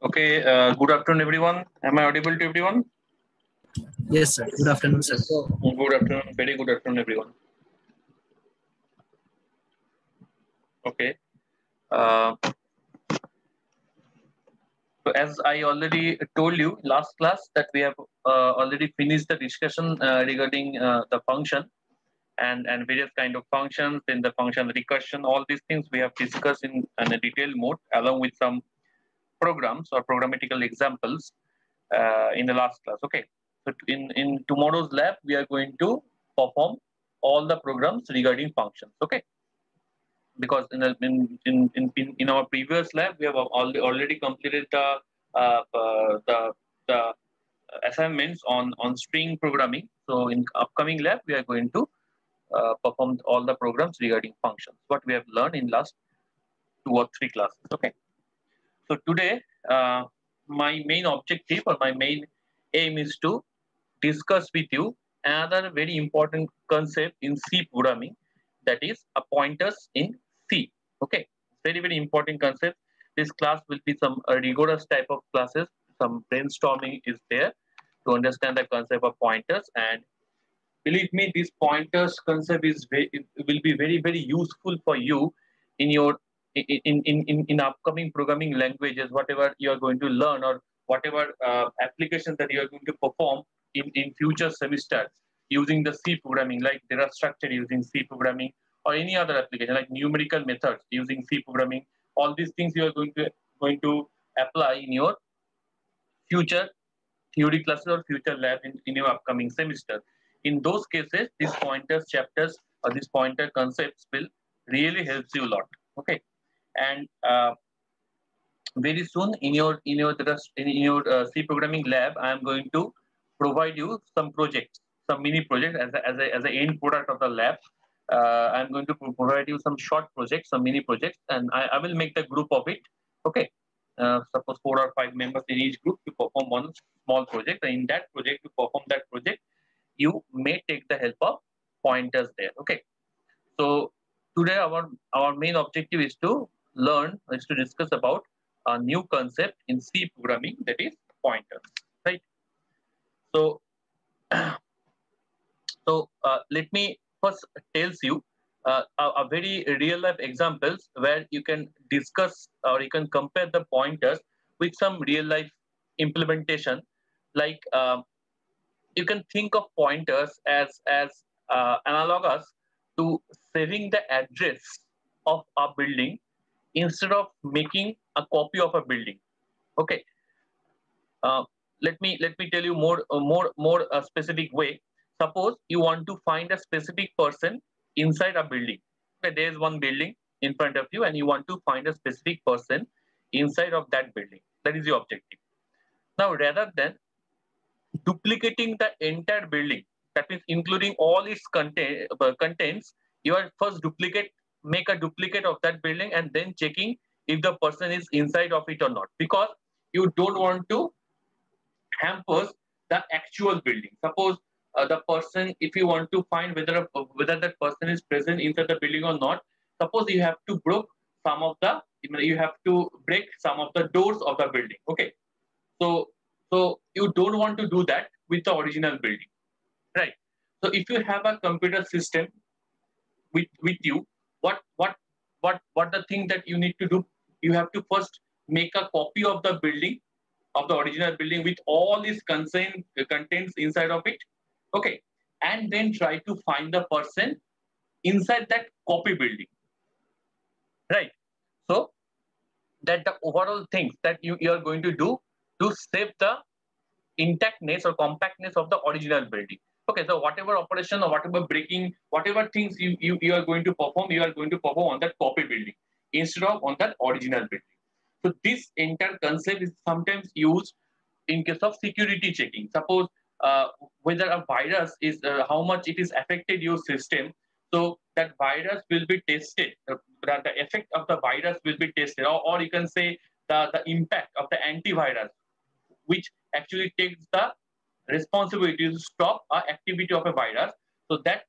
Okay, good afternoon, everyone. Am I audible to everyone? Yes, sir. Good afternoon, sir. Good afternoon, very good afternoon, everyone. Okay. Uh, so, as I already told you last class, that we have already finished the discussion regarding the function and various kind of functions, then the function recursion, all these things we have discussed in a detailed mode, along with some programs or programmatical examples in the last class. Okay. So in tomorrow's lab, we are going to perform all the programs regarding functions. Okay. Because in our previous lab, we have already completed the assignments on string programming. So in upcoming lab, we are going to perform all the programs regarding functions. What we have learned in last 2 or 3 classes. Okay. So today, my main objective or my main aim is to discuss with you another very important concept in C programming, that is a pointers in C. Okay, very important concept. This class will be some rigorous type of classes. Some brainstorming is there to understand the concept of pointers, and believe me, this pointers concept is it will be very useful for you in your in upcoming programming languages, whatever you are going to learn or whatever applications that you are going to perform in future semesters using the C programming, like data structure using C programming, or any other application like numerical methods using C programming. All these things you are going to apply in your future theory classes or future lab in your upcoming semester. In those cases, these pointers chapters or these pointer concepts will really helps you a lot. Okay, and very soon in your C programming lab, I am going to provide you some projects, some mini projects as a end product of the lab. I'm going to provide you some short projects, some mini projects, and I will make the group of it. Okay, suppose 4 or 5 members in each group to perform one small project. And in that project, to perform that project, you may take the help of pointers there. Okay, so today our main objective is to discuss about a new concept in C programming, that is pointers. Right. So let me first tells you a very real life examples where you can discuss or you can compare the pointers with some real life implementation. Like you can think of pointers as analogous to saving the address of a building instead of making a copy of a building. Okay. Uh, let me tell you more specific way. Suppose you want to find a specific person inside a building. Okay, there is one building in front of you, and you want to find a specific person inside of that building. That is your objective. Now, rather than duplicating the entire building, that means including all its contents, you are first make a duplicate of that building, and then checking if the person is inside of it or not, because you don't want to hampers the actual building. Suppose the person, if you want to find whether that person is present inside the building or not, suppose you have to break some of the doors of the building. Okay, so you don't want to do that with the original building, right? So if you have a computer system with you, what the thing that you need to do, you have to first make a copy of the building, of the original building, with all its contents inside of it. Okay, and then try to find the person inside that copy building, right? So that the overall things that you are going to do to save the intactness or compactness of the original building. Okay, so whatever operation or whatever breaking, whatever things you are going to perform, you are going to perform on that copy building instead of on that original building. So this entire concept is sometimes used in case of security checking. Suppose whether a virus is how much it is affected your system, so that virus will be tested. The effect of the virus will be tested, or you can say the impact of the antivirus, which actually takes the responsibility to stop activity of a virus. So that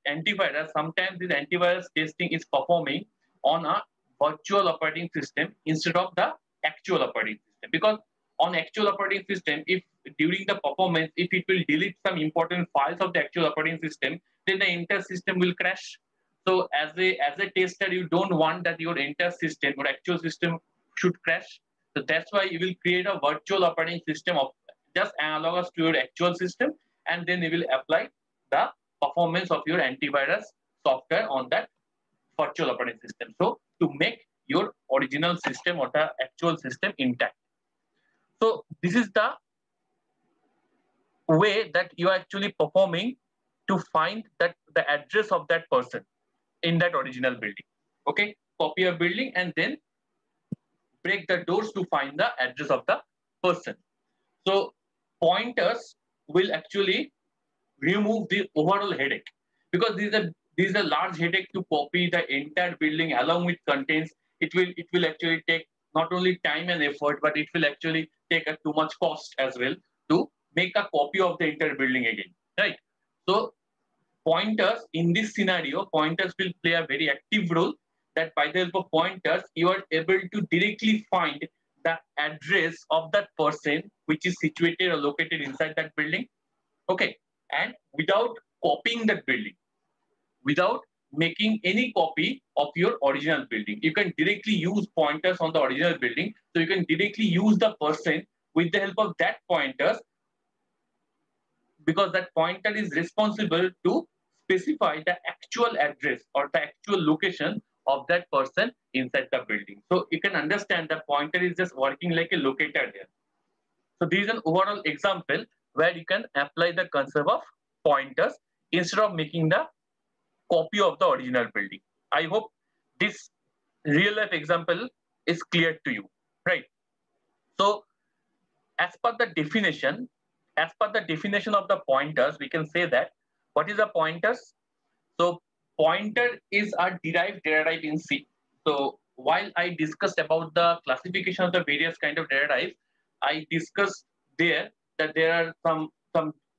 antivirus, sometimes this antivirus testing is performing on a virtual operating system instead of the actual operating system. system, because on actual operating system, if during the performance, if it will delete some important files of the actual operating system, then the entire system will crash. So as a tester, you don't want that your entire system or actual system should crash. So that's why you will create a virtual operating system of just analogous to your actual system, and then you will apply the performance of your antivirus software on that virtual operating system. So to make your original system or the actual system intact. So this is the way that you are actually performing to find that the address of that person in that original building. Okay, copy a building and then break the doors to find the address of the person. So pointers will actually remove the overall headache, because this is a large headache to copy the entire building along with contents. It will actually take not only time and effort, but it will actually take a too much cost as well to make a copy of the entire building again, right? So pointers in this scenario, pointers will play a very active role, that by the help of pointers, you are able to directly find the address of that person which is situated or located inside that building. Okay, and without copying that building, without making any copy of your original building, you can directly use pointers on the original building. So you can directly use the person with the help of that pointers, because that pointer is responsible to specify the actual address or the actual location of that person inside the building. So you can understand that pointer is just working like a locator there. So this is an overall example where you can apply the concept of pointers instead of making the copy of the original building. I hope this real life example is clear to you, right? So as per the definition of the pointers, we can say that what is a pointers? So pointer is a derived data type in C. So while I discussed about the classification of the various kind of data types, I discussed there that there are some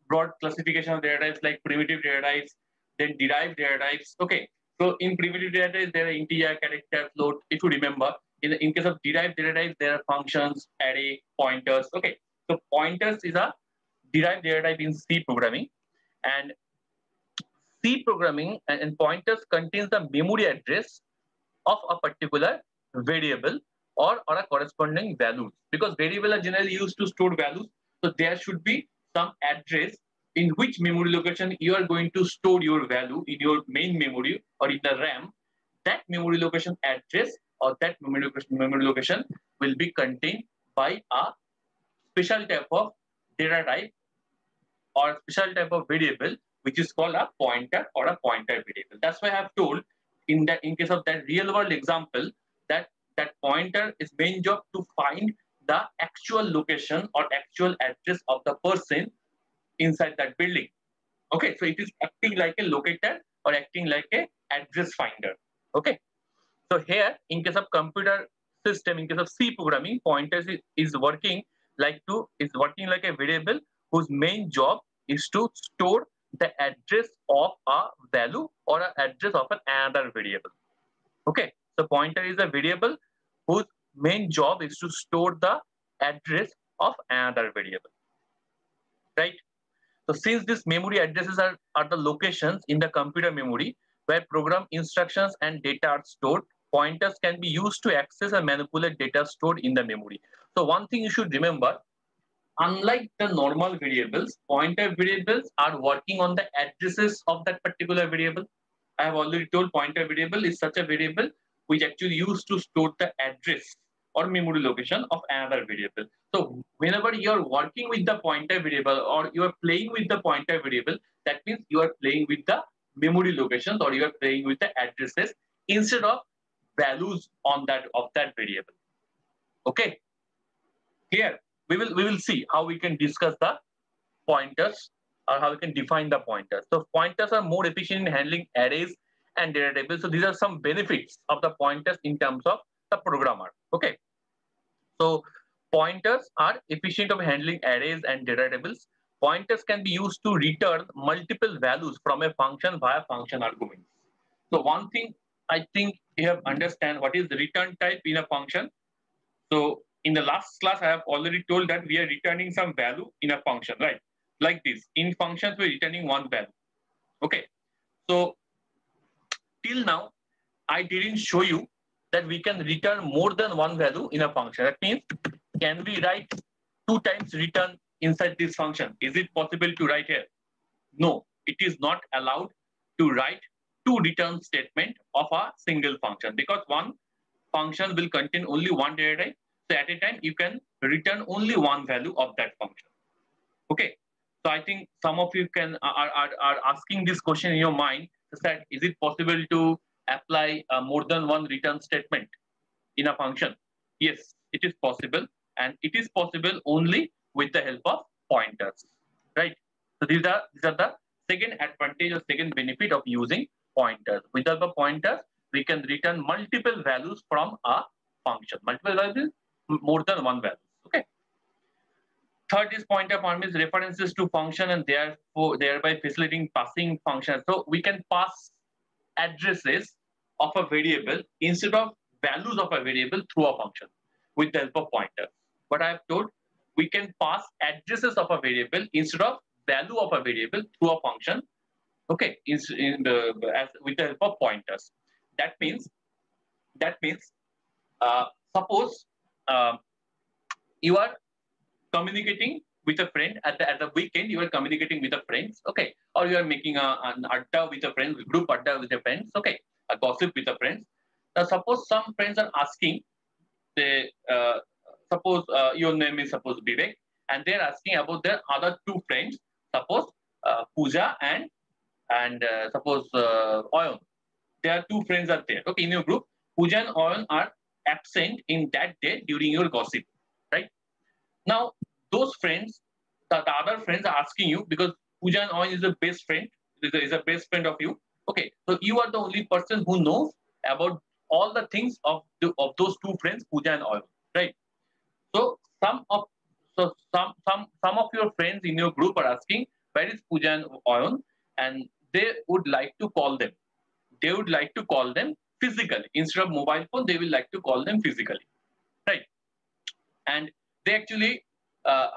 broad classification of data types like primitive data types, then derived data types. Okay, so in primitive data types there are integer, character, float. If you remember, in case of derived data types there are functions, array, pointers. Okay, so pointers is a derived data type in C programming, and C programming and pointers contains the memory address of a particular variable or a corresponding values, because variables are generally used to store values. So there should be some address in which memory location you are going to store your value in your main memory or in the RAM. That memory location address or that memory location will be contained by a special type of data type or special type of variable, which is called a pointer or a pointer variable. That's why I have told in case of that real world example that that pointer is main job to find the actual location or actual address of the person inside that building. Okay, so it is acting like a locator or acting like a address finder. Okay, so here in case of computer system, in case of C programming, pointers is working like a variable whose main job is to store the address of a value or an address of another variable. Okay, so pointer is a variable whose main job is to store the address of another variable, right? So since these memory addresses are the locations in the computer memory where program instructions and data are stored, pointers can be used to access and manipulate data stored in the memory. So one thing you should remember, unlike the normal variables, pointer variables are working on the addresses of that particular variable. I have already told pointer variable is such a variable which actually used to store the address or memory location of another variable. So whenever you are working with the pointer variable or you are playing with the pointer variable, that means you are playing with the memory locations or you are playing with the addresses instead of values on that of that variable. Okay, clear? We will see how we can discuss the pointers or how we can define the pointers. So pointers are more efficient in handling arrays and data tables. So these are some benefits of the pointers in terms of the programmer. Okay. So pointers are efficient of handling arrays and data tables. Pointers can be used to return multiple values from a function via function arguments. So one thing I think you have understand what is the return type in a function. So in the last class, I have already told that we are returning some value in a function, right? Like this. In functions, we're returning one value. Okay. So till now, I didn't show you that we can return more than one value in a function. That means, can we write 2 times return inside this function? Is it possible to write here? No, it is not allowed to write 2 return statement of a single function, because one function will contain only one data type. So at a time, you can return only one value of that function. Okay. So I think some of you are asking this question in your mind, that is it possible to apply more than one return statement in a function? Yes, it is possible, and it is possible only with the help of pointers, right? So these are the second advantage or second benefit of using pointers. With the help of pointers, we can return multiple values from a function. Multiple values, more than one value. Okay. Third is pointer permits references to function and therefore thereby facilitating passing functions. So we can pass addresses of a variable instead of values of a variable through a function with the help of pointers. What I have told, we can pass addresses of a variable instead of value of a variable through a function. Okay, with the help of pointers. That means suppose you are communicating with a friend at the weekend. You are communicating with a friend, okay, or you are making an adda with a friend, group adda with a friends, okay, a gossip with a friends. Now, suppose some friends are asking, they suppose your name is suppose Vivek, and they are asking about their other 2 friends, suppose Pooja and suppose Oyon. There are 2 friends are there, okay, in your group. Pooja and Oyon are absent in that day during your gossip, right? Now, those friends, the other friends are asking you, because Pooja and Owen is a best friend, is a best friend of you. Okay, so you are the only person who knows about all the things of those 2 friends, Pooja and Owen, right? So some of your friends in your group are asking, where is Pooja and Owen, and they would like to call them. They would like to call them physically instead of mobile phone. They will like to call them physically, right? And they actually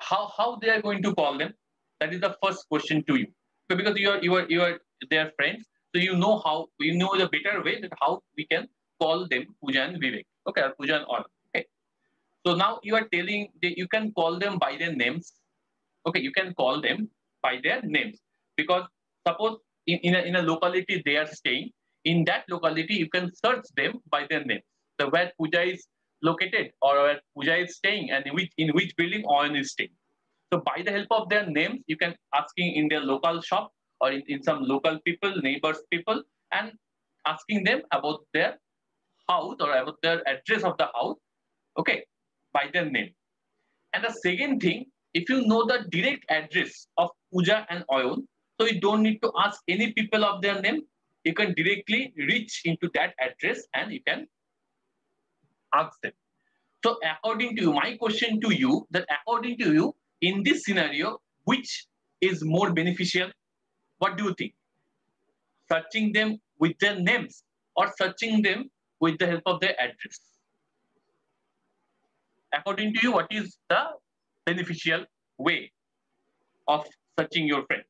how they are going to call them, that is the first question to you. So because you are their friends, so you know the better way that how we can call them Pooja and Vivek, okay, or Pooja and all, okay. So now you are telling you can call them by their names, okay, you can call them by their names, because suppose in a locality they are staying, in that locality you can search them by their names, the where Pooja is located or where Pooja is staying and in which building Owen is staying. So by the help of their names, you can asking in their local shop or in some local people, neighbors people, and asking them about their house or about their address of the house, okay, by their name. And the second thing, if you know the direct address of Pooja and Oyon, so you don't need to ask any people of their name. You can directly reach into that address and you can ask them. So according to you, my question to you, that according to you, in this scenario, which is more beneficial? What do you think? Searching them with their names or searching them with the help of their address? According to you, what is the beneficial way of searching your friends?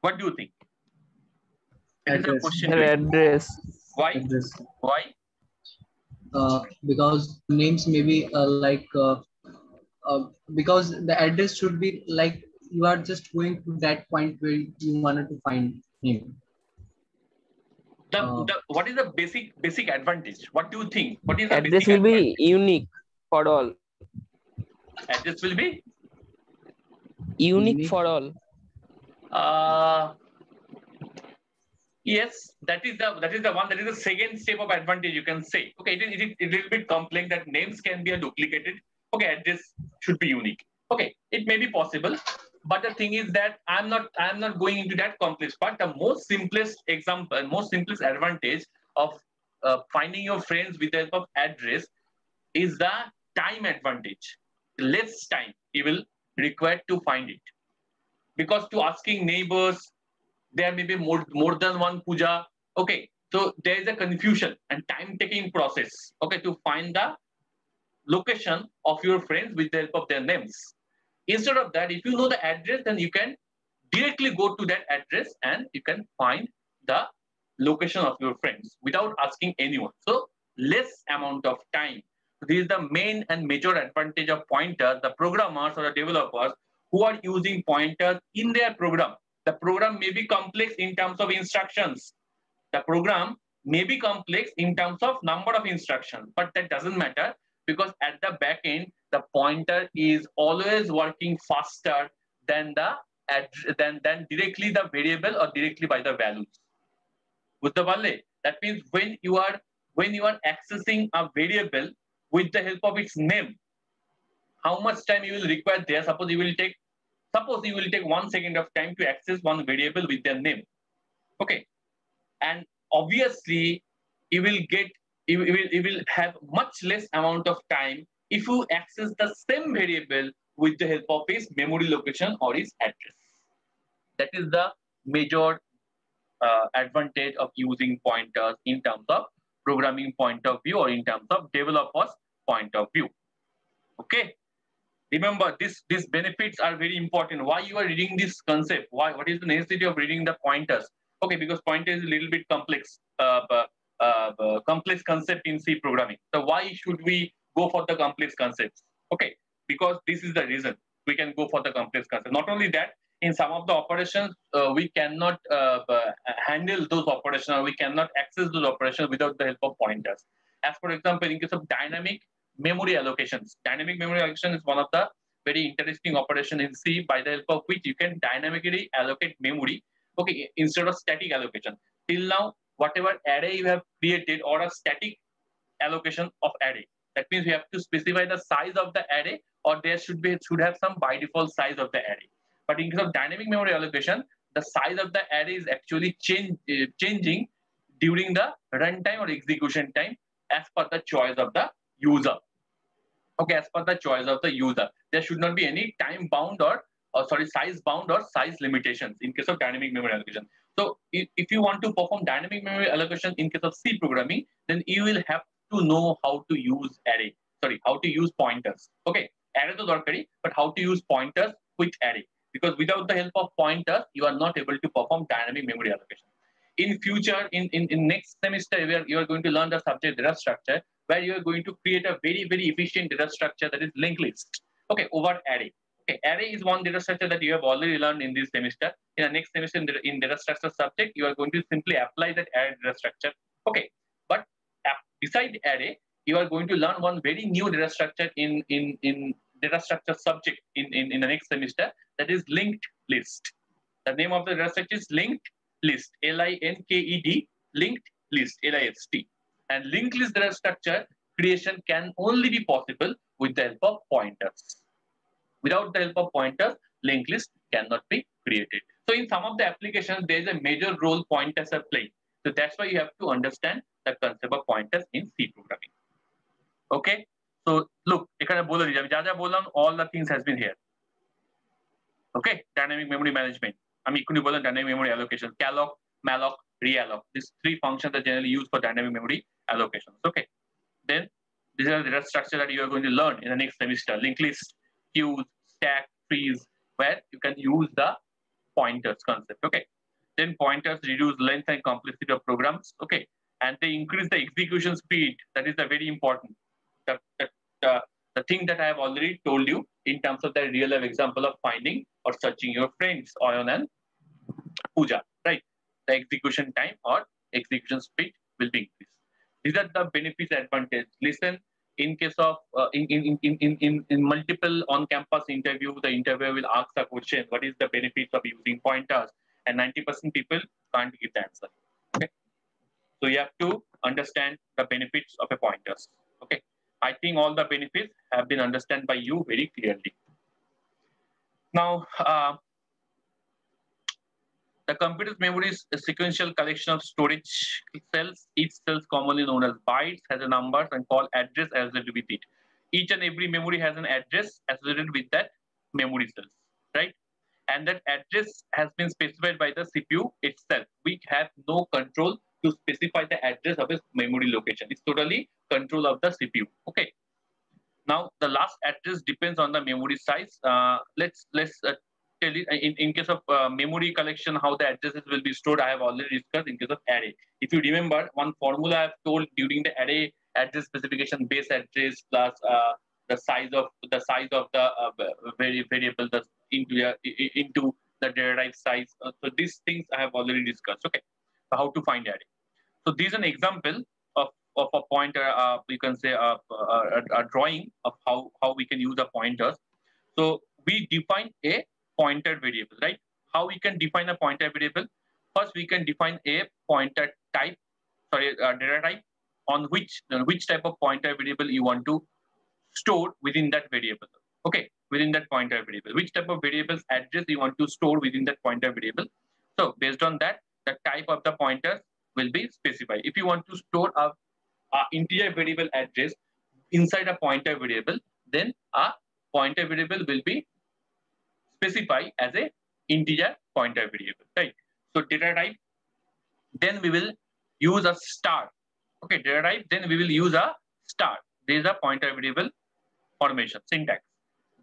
What do you think? It is a question to you. Address. Why? Address. Why? Because names may be because the address should be like you are just going to that point where you wanted to find him. What is the basic advantage? What do you think? What is the Address basic will advantage? be unique for all. Address will be Unique for all. Yes, that is the one. That is the second step of advantage, you can say. Okay, it is a little bit complex that names can be duplicated. Okay, address should be unique. Okay, it may be possible, but the thing is that I'm not going into that complex part. The most simplest example, most simplest advantage of finding your friends with the help of address is the time advantage. Less time you will require to find it, because to asking neighbors, there may be more than one puja. Okay, so there is a confusion and time taking process, okay, to find the location of your friends with the help of their names. Instead of that, if you know the address, then you can directly go to that address and you can find the location of your friends without asking anyone. So less amount of time. This is the main and major advantage of pointers. The programmers or the developers who are using pointers in their program. The program may be complex in terms of instructions. The program may be complex in terms of number of instructions, but that doesn't matter because at the back end, the pointer is always working faster than the than directly the variable or directly by the values. বুঝতে পারলে? That means when you are accessing a variable with the help of its name, how much time you will require there? Suppose you will take 1 second of time to access one variable with their name. Okay, and obviously you will have much less amount of time if you access the same variable with the help of its memory location or its address. That is the major advantage of using pointers in terms of programming point of view or in terms of developers point of view. Okay, remember these benefits are very important. Why you are reading this concept? What is the necessity of reading the pointers? Okay, because pointer is a little bit complex complex concept in C programming. So why should we go for the complex concepts? Okay, because this is the reason we can go for the complex concept. Not only that, in some of the operations, we cannot handle those operations or we cannot access those operations without the help of pointers. As for example, in case of dynamic memory allocations, dynamic memory allocation is one of the very interesting operation in C by the help of which you can dynamically allocate memory, okay, instead of static allocation. Till now, whatever array you have created or a static allocation of array, that means you have to specify the size of the array or there should have some by default size of the array. But in case of dynamic memory allocation, the size of the array is actually changing during the runtime or execution time as per the choice of the user. Okay, as per the choice of the user. There should not be any time bound or size bound or size limitations in case of dynamic memory allocation. So if you want to perform dynamic memory allocation in case of C programming, then you will have to know how to use how to use pointers. Okay, array to dorkari, but how to use pointers with array. Because without the help of pointers, you are not able to perform dynamic memory allocation. In future, in next semester, you are going to learn the subject data structure, where you are going to create a very, very efficient data structure that is linked list. Okay, over array. Okay, array is one data structure that you have already learned in this semester. In the next semester, in data structure subject, you are going to simply apply that array data structure. Okay, but beside array, you are going to learn one very new data structure in data structure subject in the next semester, that is linked list. The name of the data structure is linked list, LINKED, linked list, LIST. And linked list data structure creation can only be possible with the help of pointers. Without the help of pointers, linked list cannot be created. So in some of the applications, there is a major role pointers are playing. So that's why you have to understand the concept of pointers in C programming. Okay, so look, all the things has been here. Okay, dynamic memory management. Dynamic memory allocation, calloc, malloc, realloc. These three functions are generally used for dynamic memory allocations. Okay, then these are the data structure that you are going to learn in the next semester: linked list, queues, stack, trees, where you can use the pointers concept. Okay, then pointers reduce length and complexity of programs. Okay, and they increase the execution speed. That is the very important. The thing that I have already told you in terms of the real life example of finding or searching your friends, Ayan and Pooja, right? The execution time or execution speed will be increased. These are the benefits and advantages. Listen, in case of in multiple on-campus interview, the interviewer will ask a question: what is the benefits of using pointers? And 90% people can't give the answer. Okay, so you have to understand the benefits of a pointers. Okay, I think all the benefits have been understood by you very clearly. Now, the computer's memory is a sequential collection of storage cells. Each cell is commonly known as bytes, has a number and called address associated with it. Each and every memory has an address associated with that memory cells, right? And that address has been specified by the CPU itself. We have no control to specify the address of its memory location. It's totally control of the CPU. Okay. Now the last address depends on the memory size. Let's tell you in case of memory collection how the addresses will be stored. I have already discussed in case of array. If you remember, one formula I have told during the array address specification, base address plus the size of the variable into the derived size. So these things I have already discussed. Okay, so how to find array. So this is an example of a pointer. You can say a drawing of how we can use the pointers. So we define a pointer variable, right? How we can define a pointer variable? First, we can define a pointer type, data type, on which type of pointer variable you want to store within that variable. Okay, within that pointer variable, which type of variables address you want to store within that pointer variable. So based on that, the type of the pointer will be specified. If you want to store a integer variable address inside a pointer variable, then a pointer variable will be specified as a integer pointer variable, right? So data type, then we will use a star. Okay, data type, then we will use a star. There is a pointer variable formation syntax.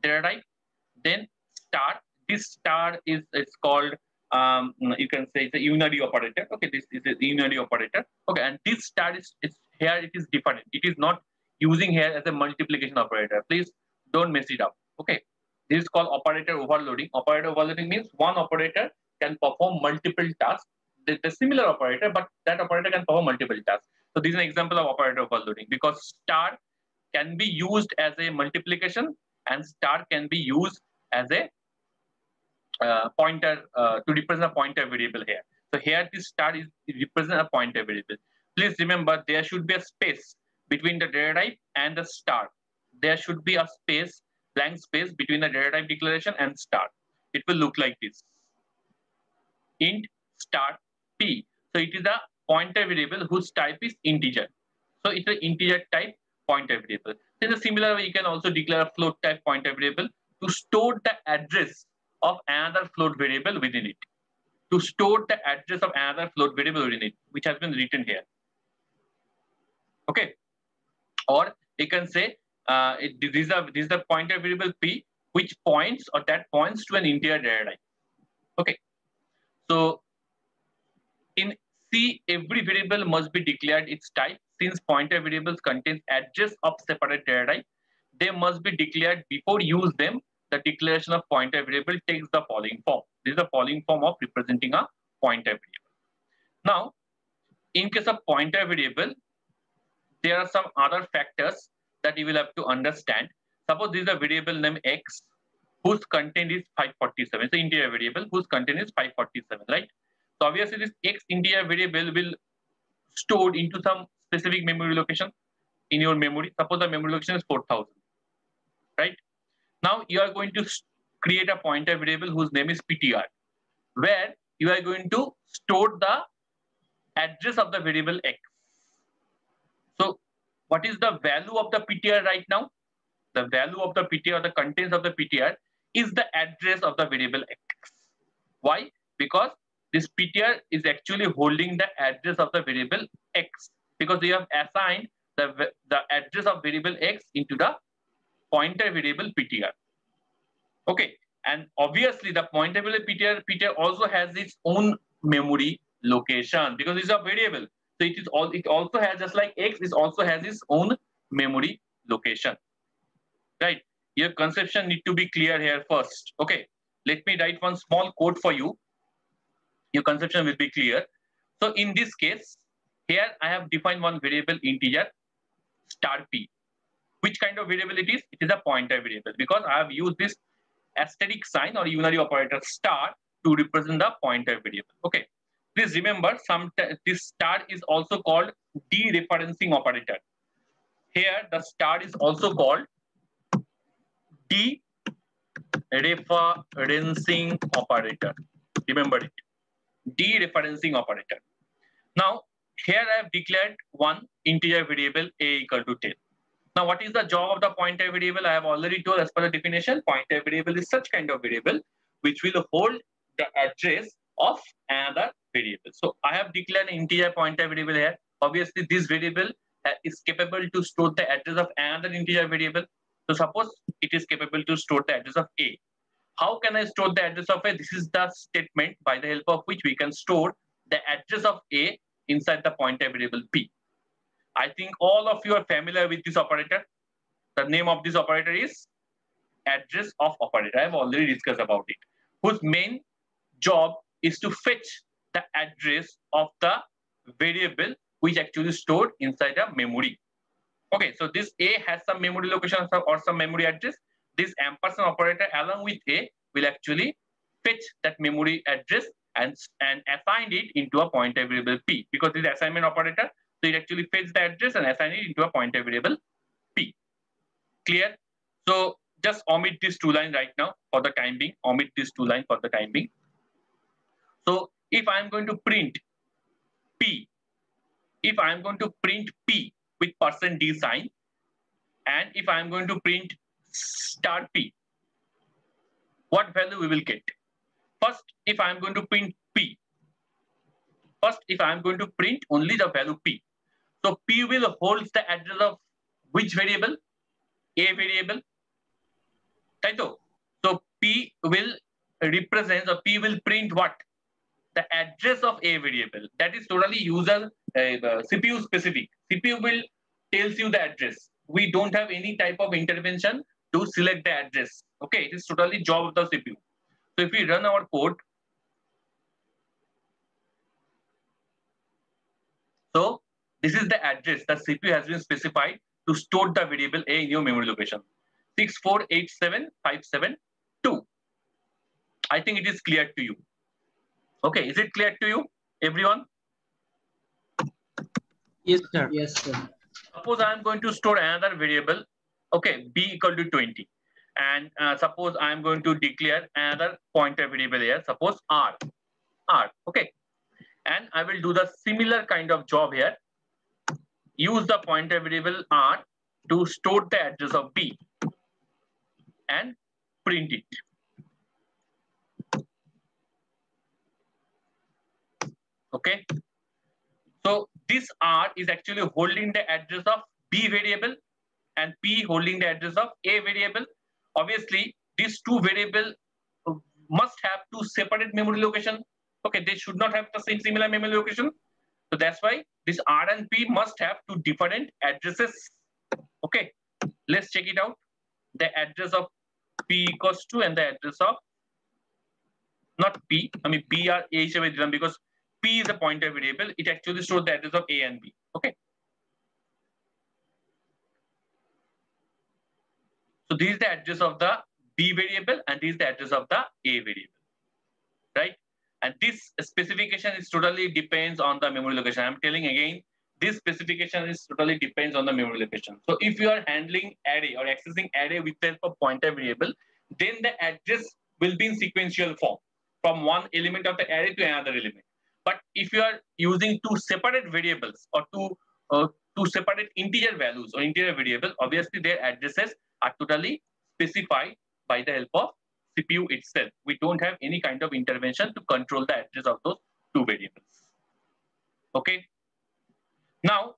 Data type, then star. This star is called you can say it's a unary operator. Okay, this is a unary operator. Okay, and this star is here. It is different. It is not using here as a multiplication operator. Please don't mess it up. Okay, this is called operator overloading. Operator overloading means one operator can perform multiple tasks. The similar operator, but that operator can perform multiple tasks. So this is an example of operator overloading because star can be used as a multiplication and star can be used as a pointer to represent a pointer variable here. So here this star is represent a pointer variable. Please remember there should be a space between the data type and the star. There should be a space, blank space between the data type declaration and star. It will look like this. Int star p. So it is a pointer variable whose type is integer. So it's an integer type pointer variable. In a similar way, you can also declare a float type pointer variable to store the address of another float variable within it. To store the address of another float variable within it, which has been written here. Okay. Or you can say this is the pointer variable p, which points or that points to an integer data type. Okay. So in C, every variable must be declared its type. Since pointer variables contain address of separate data type, they must be declared before use them. The declaration of pointer variable takes the following form. This is the following form of representing a pointer variable. Now, in case of pointer variable, there are some other factors that you will have to understand. Suppose this is a variable named x, whose content is 547. It's an integer variable whose content is 547, right? So obviously this x integer variable will stored into some specific memory location in your memory. Suppose the memory location is 4000, right? Now you are going to create a pointer variable whose name is ptr, where you are going to store the address of the variable x. So what is the value of the ptr right now? The value of the ptr, the contents of the ptr is the address of the variable x. Why? Because this ptr is actually holding the address of the variable x, because we have assigned the address of variable x into the pointer variable ptr. Okay, and obviously the pointer variable ptr also has its own memory location because it's a variable. So it also has, just like x, it also has its own memory location. Right? Your conception need to be clear here first. Okay, let me write one small code for you. Your conception will be clear. So in this case, here I have defined one variable integer star p. Which kind of variable it is? It is a pointer variable because I have used this asterisk sign or unary operator star to represent the pointer variable. Okay. Please remember, this star is also called dereferencing operator. Here the star is also called dereferencing operator. Remember it. Dereferencing operator. Now, here I have declared one integer variable a equal to 10. Now, what is the job of the pointer variable? I have already told as per the definition, pointer variable is such kind of variable which will hold the address of another variable. So, I have declared an integer pointer variable here. Obviously, this variable is capable to store the address of another integer variable. So suppose it is capable to store the address of A. How can I store the address of A? This is the statement by the help of which we can store the address of A inside the pointer variable P. I think all of you are familiar with this operator. The name of this operator is address of operator. I have already discussed about it, whose main job is to fetch the address of the variable which actually stored inside a memory. Okay, so this A has some memory location or some memory address. This ampersand operator along with A will actually fetch that memory address and assign it into a pointer variable P, because it's assignment operator. So it actually fetches the address and assign it into a pointer variable P. Clear? So just omit these two lines right now for the time being. Omit these two lines for the time being. So if I'm going to print P, if I'm going to print P with %d sign, and if I'm going to print star P, what value we will get? First, if I'm going to print P, first, if I'm going to print only the value P, so P will hold the address of which variable? A variable. Right? So P will represent, or P will print what? The address of A variable. That is totally user CPU specific. CPU will tells you the address. We don't have any type of intervention to select the address. Okay, it is totally job of the CPU. So if we run our code, so this is the address that CPU has been specified to store the variable A in your memory location. 6487572. I think it is clear to you. Okay, is it clear to you, everyone? Yes, sir. Yes, sir. Suppose I am going to store another variable, okay, B equal to 20. And suppose I am going to declare another pointer variable here, suppose R, okay. And I will do the similar kind of job here. Use the pointer variable R to store the address of B and print it. Okay. So this R is actually holding the address of B variable and P holding the address of A variable. Obviously, these two variables must have two separate memory location. Okay, they should not have the same similar memory location. So that's why this R and P must have two different addresses. Okay, let's check it out. The address of P equals to and the address of not P. I mean P are A because P is a pointer variable. It actually stores the address of A and B. Okay. So this is the address of the B variable and this is the address of the A variable, right? And this specification is totally depends on the memory location. I'm telling again, this specification is totally depends on the memory location. So if you are handling array or accessing array with the help of pointer variable, then the address will be in sequential form from one element of the array to another element. But if you are using two separate variables or two separate integer values or integer variable, obviously their addresses are totally specified by the help of CPU itself. We don't have any kind of intervention to control the address of those two variables. Okay. Now,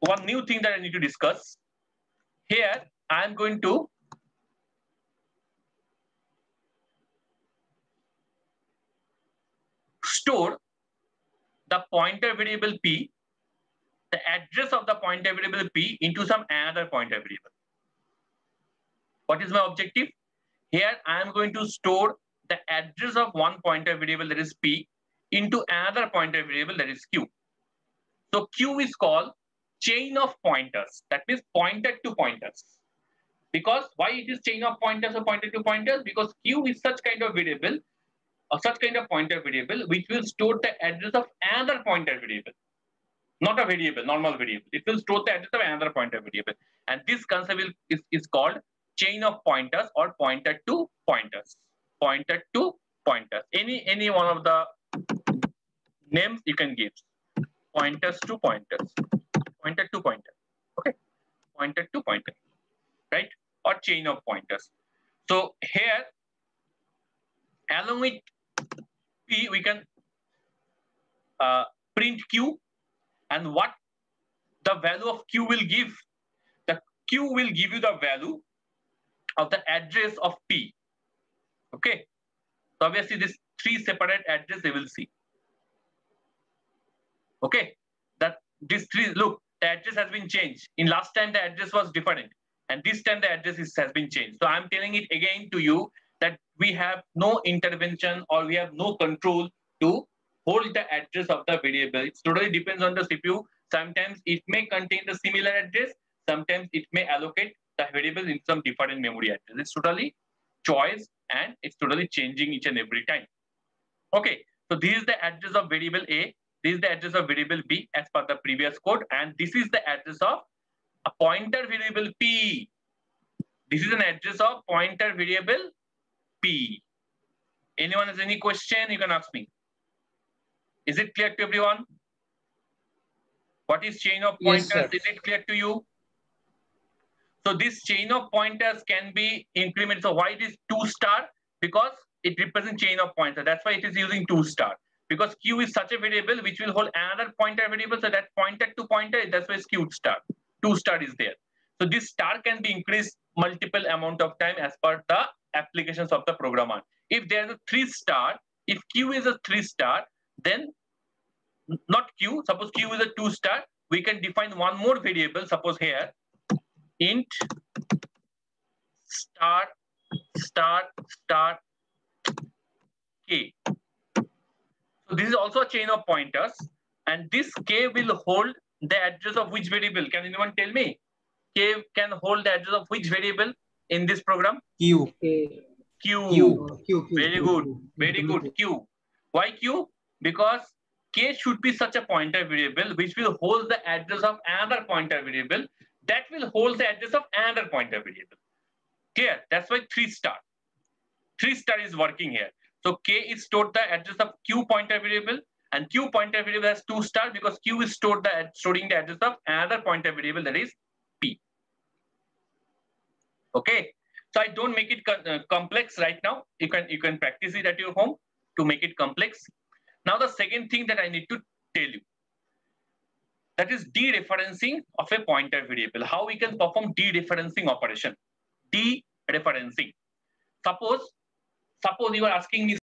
one new thing that I need to discuss. Here, I am going to store the pointer variable P, the address of the pointer variable P into some another pointer variable. What is my objective? Here, I am going to store the address of one pointer variable that is P into another pointer variable that is Q. So Q is called chain of pointers. That means pointer to pointers. Because why it is chain of pointers or pointer to pointers? Because Q is such kind of variable or such kind of pointer variable which will store the address of another pointer variable. Not a variable, normal variable. It will store the address of another pointer variable. And this concept is called chain of pointers or pointer to pointers. Pointer to pointers. Any one of the names you can give. Pointers to pointers. Pointer to pointer. Okay. Pointer to pointer. Right? Or chain of pointers. So here, along with P, we can print Q. And what the value of Q will give? The Q will give you the value of the address of P. Okay. So obviously this 3 separate address they will see. Okay. That this 3, look, the address has been changed. In last time the address was different, and this time the address has been changed. So I'm telling it again to you that we have no intervention or we have no control to hold the address of the variable. It totally depends on the CPU. Sometimes it may contain the similar address. Sometimes it may allocate the variable in some different memory address. It's totally choice and it's totally changing each and every time. Okay, so this is the address of variable A. This is the address of variable B as per the previous code, and this is the address of a pointer variable P. This is an address of pointer variable P. Anyone has any question? You can ask me. Is it clear to everyone? What is chain of pointers? Yes, is it clear to you? So this chain of pointers can be implemented. So why it is 2 star? Because it represents chain of pointers. That's why it is using 2 star. Because Q is such a variable which will hold another pointer variable. So that pointer to pointer, that's why it's Q star. 2 star is there. So this star can be increased multiple amount of time as per the applications of the programmer. If there is a 3 star, if Q is a 3 star, then not Q, suppose Q is a 2 star, we can define one more variable, suppose here, int star star star K. So this is also a chain of pointers, and this K will hold the address of which variable? Can anyone tell me? K can hold the address of which variable in this program? Q. Q. Very good. Very good. Q. Why Q? Because K should be such a pointer variable which will hold the address of another pointer variable that will hold the address of another pointer variable. Clear? That's why 3 star. 3 star is working here. So K is stored the address of Q pointer variable, and Q pointer variable has 2 star because Q is storing the address of another pointer variable, that is P. Okay. So I don't make it complex right now. You can practice it at your home to make it complex. Now the second thing that I need to tell you, that is dereferencing of a pointer variable. How we can perform dereferencing operation. Dereferencing. Suppose you are asking me